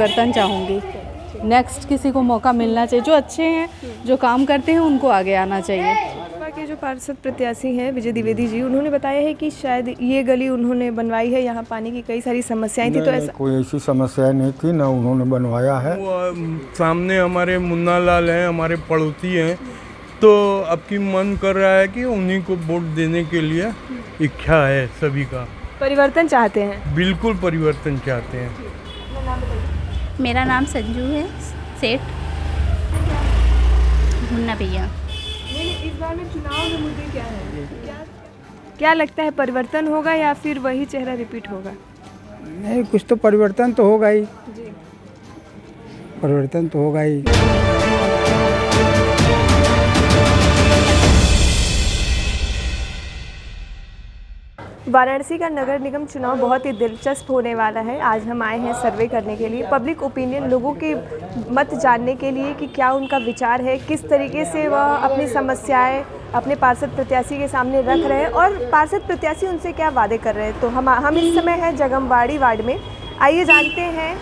परिवर्तन चाहूँगी। नेक्स्ट किसी को मौका मिलना चाहिए, जो अच्छे हैं, जो काम करते हैं, उनको आगे आना चाहिए। भाजपा के जो पार्षद प्रत्याशी हैं विजय द्विवेदी जी, उन्होंने बताया है कि शायद ये गली उन्होंने बनवाई है, यहाँ पानी की कई सारी समस्याएं थी, तो ऐसा कोई ऐसी समस्या नहीं थी, ना उन्होंने बनवाया है। वो सामने हमारे मुन्ना लाल हैं, हमारे पड़ोसी हैं, तो अब की मन कर रहा है कि उन्हीं को वोट देने के लिए इच्छा है सभी का। परिवर्तन चाहते हैं। बिल्कुल परिवर्तन चाहते हैं। मेरा नाम संजू है, सेठ मुन्ना भैया। इस बार में चुनाव में मुद्दे क्या है? क्या लगता है, परिवर्तन होगा या फिर वही चेहरा रिपीट होगा? नहीं, कुछ तो परिवर्तन तो होगा ही, परिवर्तन तो होगा ही। वाराणसी का नगर निगम चुनाव बहुत ही दिलचस्प होने वाला है। आज हम आए हैं सर्वे करने के लिए, पब्लिक ओपिनियन, लोगों के मत जानने के लिए कि क्या उनका विचार है, किस तरीके से वह अपनी समस्याएं अपने पार्षद प्रत्याशी के सामने रख रहे हैं और पार्षद प्रत्याशी उनसे क्या वादे कर रहे हैं। तो हम इस समय हैं जगमवाड़ी वार्ड में। आइए जानते हैं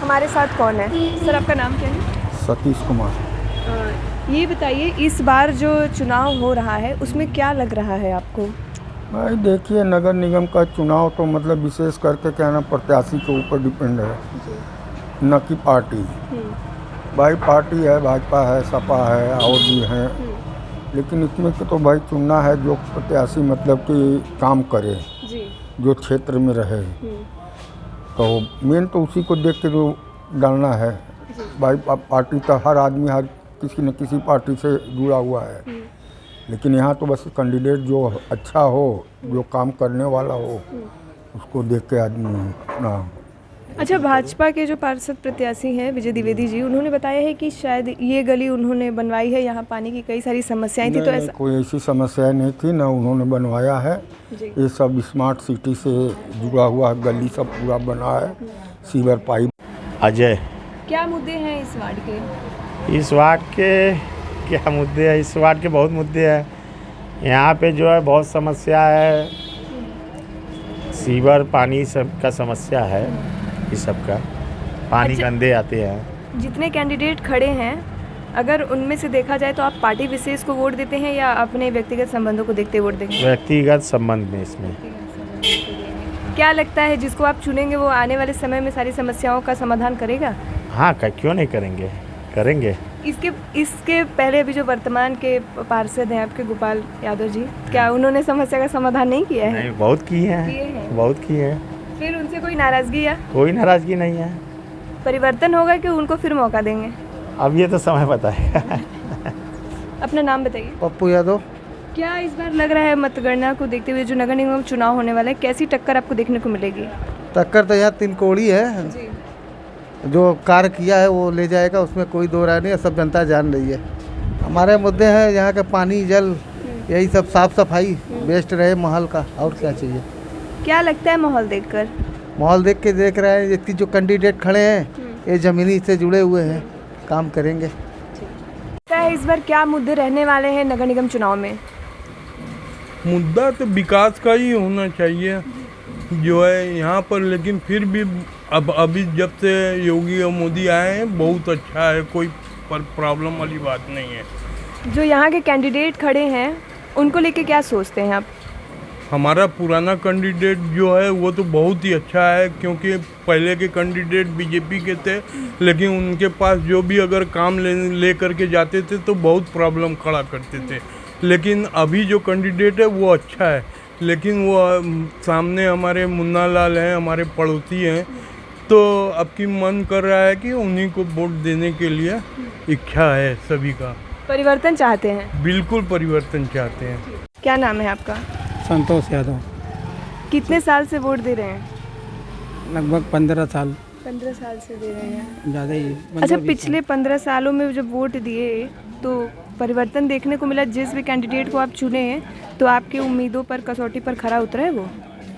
हमारे साथ कौन है। सर, आपका नाम क्या है? सतीश कुमार। ये बताइए, इस बार जो चुनाव हो रहा है उसमें क्या लग रहा है आपको? भाई देखिए, नगर निगम का चुनाव तो मतलब विशेष करके क्या ना प्रत्याशी के ऊपर डिपेंड है, न कि पार्टी। भाई पार्टी है, भाजपा है, सपा है और भी हैं, लेकिन इसमें तो भाई चुनना है जो प्रत्याशी मतलब कि काम करे, जो क्षेत्र में रहे, तो मेन तो उसी को देख के जो डालना है। भाई पार्टी तो हर आदमी हर किसी न किसी पार्टी से जुड़ा हुआ है, लेकिन यहाँ तो बस कैंडिडेट जो अच्छा हो, जो काम करने वाला हो, उसको देख के आदमी अपना। अच्छा, भाजपा के जो पार्षद प्रत्याशी हैं विजय द्विवेदी जी, उन्होंने बताया है कि शायद ये गली उन्होंने बनवाई है, यहाँ पानी की कई सारी समस्याएं थी, तो ऐसा कोई ऐसी समस्या नहीं थी, ना उन्होंने बनवाया है। ये सब स्मार्ट सिटी से जुड़ा हुआ गली सब पूरा बना है, सीवर पाइप। अजय, क्या मुद्दे हैं इस वार्ड के? इस वार्ड के क्या मुद्दे हैं? इस वार्ड के बहुत मुद्दे हैं। यहाँ पे जो है बहुत समस्या है, सीवर पानी सब का समस्या है, इस सब का पानी गंदे आते हैं। जितने कैंडिडेट खड़े हैं, अगर उनमें से देखा जाए तो आप पार्टी विशेष को वोट देते हैं या अपने व्यक्तिगत संबंधों को देखते वोट देंगे? व्यक्तिगत संबंध में इसमें क्या लगता है जिसको आप चुनेंगे वो आने वाले समय में सारी समस्याओं का समाधान करेगा? हाँ, क्यों नहीं करेंगे, करेंगे। इसके पहले अभी जो वर्तमान के पार्षद हैं आपके गोपाल यादव जी, क्या उन्होंने समस्या का समाधान नहीं किया है? नहीं, बहुत किए हैं, बहुत किए हैं। फिर उनसे कोई नाराजगी या? कोई नाराजगी नहीं है। परिवर्तन होगा कि उनको फिर मौका देंगे? अब ये तो समय बताएगा। अपना नाम बताइए। पप्पू यादव। क्या इस बार लग रहा है मतगणना को देखते हुए जो नगर निगम चुनाव होने वाला है, कैसी टक्कर आपको देखने को मिलेगी? टक्कर तो यहाँ तिनकोड़ी है जी। जो कार्य किया है वो ले जाएगा, उसमें कोई दो राय नहीं है, सब जनता जान रही है। हमारे मुद्दे हैं यहाँ का पानी, जल, यही सब, साफ सफाई बेस्ट रहे माहौल का, और क्या चाहिए। क्या लगता है माहौल देखकर? माहौल देख के देख रहे हैं, जितनी जो कैंडिडेट खड़े हैं ये ज़मीनी से जुड़े हुए हैं, काम करेंगे। क्या है इस बार क्या मुद्दे रहने वाले हैं नगर निगम चुनाव में? मुद्दा तो विकास का ही होना चाहिए जो है यहाँ पर, लेकिन फिर भी अब अभी जब से योगी और मोदी आए हैं बहुत अच्छा है, कोई प्रॉब्लम वाली बात नहीं है। जो यहाँ के कैंडिडेट खड़े हैं उनको लेके क्या सोचते हैं आप? हमारा पुराना कैंडिडेट जो है वो तो बहुत ही अच्छा है, क्योंकि पहले के कैंडिडेट बीजेपी के थे, लेकिन उनके पास जो भी अगर काम ले करके जाते थे तो बहुत प्रॉब्लम खड़ा करते थे। लेकिन अभी जो कैंडिडेट है वो अच्छा है, लेकिन वो सामने हमारे मुन्ना लाल हैं, हमारे पड़ोसी हैं, तो अब की मन कर रहा है कि उन्हीं को वोट देने के लिए इच्छा है सभी का। परिवर्तन चाहते हैं? बिल्कुल परिवर्तन चाहते हैं। क्या नाम है आपका? संतोष यादव। कितने साल से वोट दे रहे हैं? लगभग 15 साल। 15 साल से दे रहे हैं, ज़्यादा ही। अच्छा, पिछले 15 सालों में जब वोट दिए तो परिवर्तन देखने को मिला? जिस भी कैंडिडेट को आप चुने हैं तो आपकी उम्मीदों पर, कसौटी पर खरा उतरा है वो?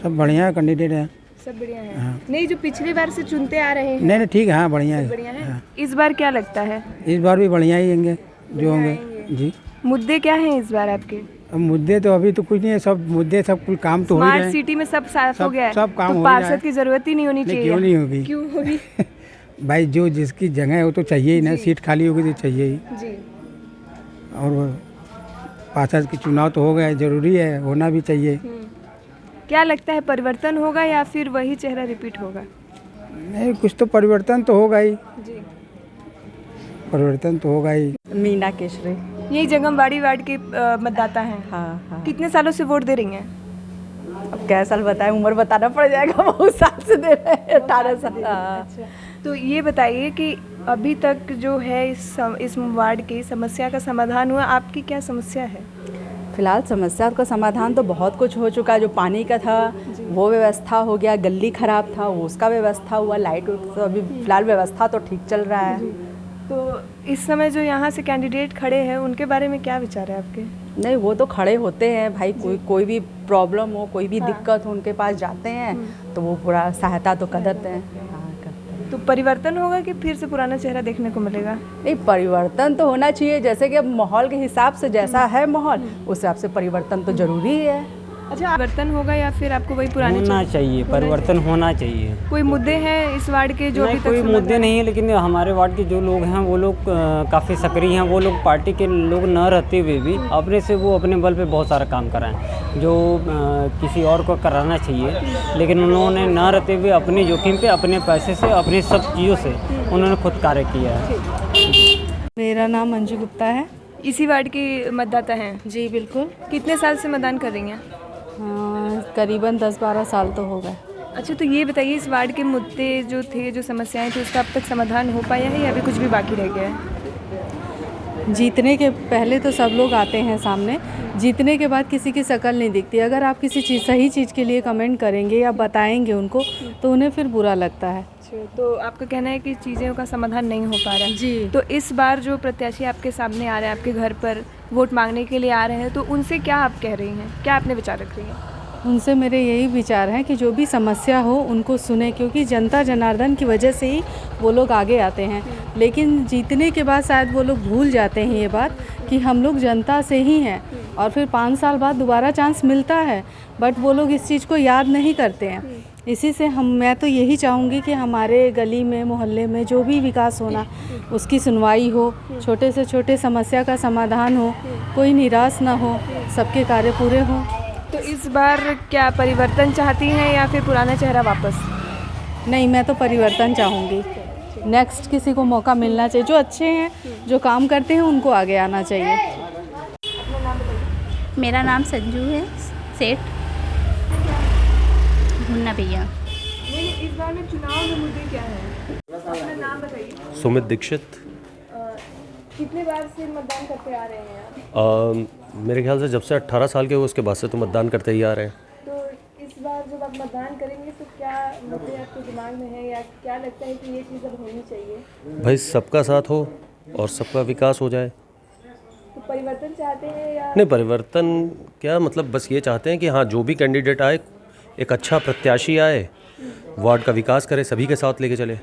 सब बढ़िया कैंडिडेट है, सब बढ़िया है। हाँ। नहीं, जो पिछली बार से चुनते आ रहे हैं। नहीं ठीक है, हाँ बढ़िया है। बढ़िया है। हाँ। इस बार क्या लगता है? इस बार भी बढ़िया ही होंगे जो होंगे जी। मुद्दे क्या हैं इस बार आपके? अब मुद्दे तो अभी तो कुछ नहीं है, सब मुद्दे सब कुछ काम तो हो ही रहे हैं। स्मार्ट सिटी में सब साफ हो गया है, सब काम तो हो ही रहा है। पार्षद की जरूरत ही नहीं होनी चाहिए। क्यों नहीं होगी? क्यों होगी? भाई जो जिसकी जगह है वो तो चाहिए ही ना, सीट खाली होगी तो चाहिए ही। जी। और पार्षद की चुनाव तो हो गया, जरूरी है, होना भी चाहिए। क्या लगता है परिवर्तन होगा या फिर वही चेहरा रिपीट होगा? नहीं, कुछ तो परिवर्तन तो होगा ही, जी। परिवर्तन तो होगा ही। मीना केशरी। यही जंगमबाड़ी वार्ड के मतदाता हैं। हाँ। कितने सालों से वोट दे रही हैं? अब क्या साल बताएं, उम्र बताना पड़ जाएगा, बहुत साल से दे रहे हैं, 18 साल। हाँ। तो ये बताइए कि अभी तक जो है इस वार्ड की समस्या का समाधान हुआ, आपकी क्या समस्या है? फिलहाल समस्या का समाधान तो बहुत कुछ हो चुका है। जो पानी का था वो व्यवस्था हो गया, गली खराब था वो उसका व्यवस्था हुआ, लाइट तो अभी फिलहाल व्यवस्था तो ठीक चल रहा है। तो इस समय जो यहाँ से कैंडिडेट खड़े हैं उनके बारे में क्या विचार है आपके? नहीं, वो तो खड़े होते हैं भाई, कोई भी प्रॉब्लम हो, कोई भी दिक्कत हो, उनके पास जाते हैं तो वो पूरा सहायता तो कर देते हैं। हाँ, करते हैं। तो परिवर्तन होगा कि फिर से पुराना चेहरा देखने को मिलेगा? नहीं, परिवर्तन तो होना चाहिए, जैसे कि अब माहौल के हिसाब से जैसा है माहौल उस हिसाब से परिवर्तन तो जरूरी है। अच्छा, परिवर्तन होगा या फिर आपको वही पुराने होना चाहिए, परिवर्तन होना चाहिए। कोई मुद्दे हैं इस वार्ड के जो अभी नहीं, तक कोई समाधान- मुद्दे नहीं है, लेकिन हमारे वार्ड के जो लोग हैं वो लोग काफ़ी सक्रिय हैं। वो लोग पार्टी के लोग न रहते हुए भी अपने से वो अपने बल पे बहुत सारा काम कराएं जो किसी और को कराना चाहिए, लेकिन उन्होंने न रहते हुए अपने जोखिम पे, अपने पैसे से, अपने सब चीज़ों से उन्होंने खुद कार्य किया है। मेरा नाम मंजू गुप्ता है। इसी वार्ड की मतदाता हैं? जी बिल्कुल। कितने साल से मतदान कर रही हैं? करीबन 10-12 साल तो हो गए। अच्छा, तो ये बताइए इस वार्ड के मुद्दे जो थे, जो समस्याएं थी, उसका अब तक समाधान हो पाया है या अभी कुछ भी बाकी रह गया है? जीतने के पहले तो सब लोग आते हैं सामने, जीतने के बाद किसी की शक्ल नहीं दिखती। अगर आप किसी सही चीज़ के लिए कमेंट करेंगे या बताएंगे उनको तो उन्हें फिर बुरा लगता है। तो आपका कहना है कि चीज़ों का समाधान नहीं हो पा रहा है? जी। तो इस बार जो प्रत्याशी आपके सामने आ रहे हैं, आपके घर पर वोट मांगने के लिए आ रहे हैं, तो उनसे क्या आप कह रही हैं, क्या आपने विचार रख रही हैं? उनसे मेरे यही विचार हैं कि जो भी समस्या हो उनको सुने, क्योंकि जनता जनार्दन की वजह से ही वो लोग आगे आते हैं। लेकिन जीतने के बाद शायद वो लोग भूल जाते हैं ये बात कि हम लोग जनता से ही हैं, और फिर 5 साल बाद दोबारा चांस मिलता है, बट वो लोग इस चीज़ को याद नहीं करते हैं। इसी से मैं तो यही चाहूँगी कि हमारे गली में, मोहल्ले में जो भी विकास होना उसकी सुनवाई हो, छोटे से छोटे समस्या का समाधान हो, कोई निराश ना हो, सबके कार्य पूरे हों। तो इस बार क्या परिवर्तन चाहती हैं या फिर पुराना चेहरा वापस? नहीं, मैं तो परिवर्तन चाहूँगी। नेक्स्ट किसी को मौका मिलना चाहिए, जो अच्छे हैं, जो काम करते हैं उनको आगे आना चाहिए। मेरा नाम संजू है सेठ। मुन्ना भैया। इस बार में चुनाव में मुद्दे क्या हैं? अपना नाम बताइए। सुमित दीक्षित। कितने बार से मतदान करते आ रहे हैं आप? मेरे ख्याल से जब से 18 साल के हुए उसके बाद से तो मतदान करते ही आ रहे हैं। तो इस बार जब आप मतदान करेंगे तो क्या मुद्दे आपके दिमाग में है या क्या लगता है कि ये चीज़ अब होनी चाहिए? भाई सबका साथ हो और सबका विकास हो जाए। तो परिवर्तन चाहते हैं या नहीं, परिवर्तन क्या मतलब, बस ये चाहते हैं कि हाँ, जो भी कैंडिडेट आए, एक अच्छा प्रत्याशी आए, वार्ड का विकास करे, सभी के साथ लेके चले।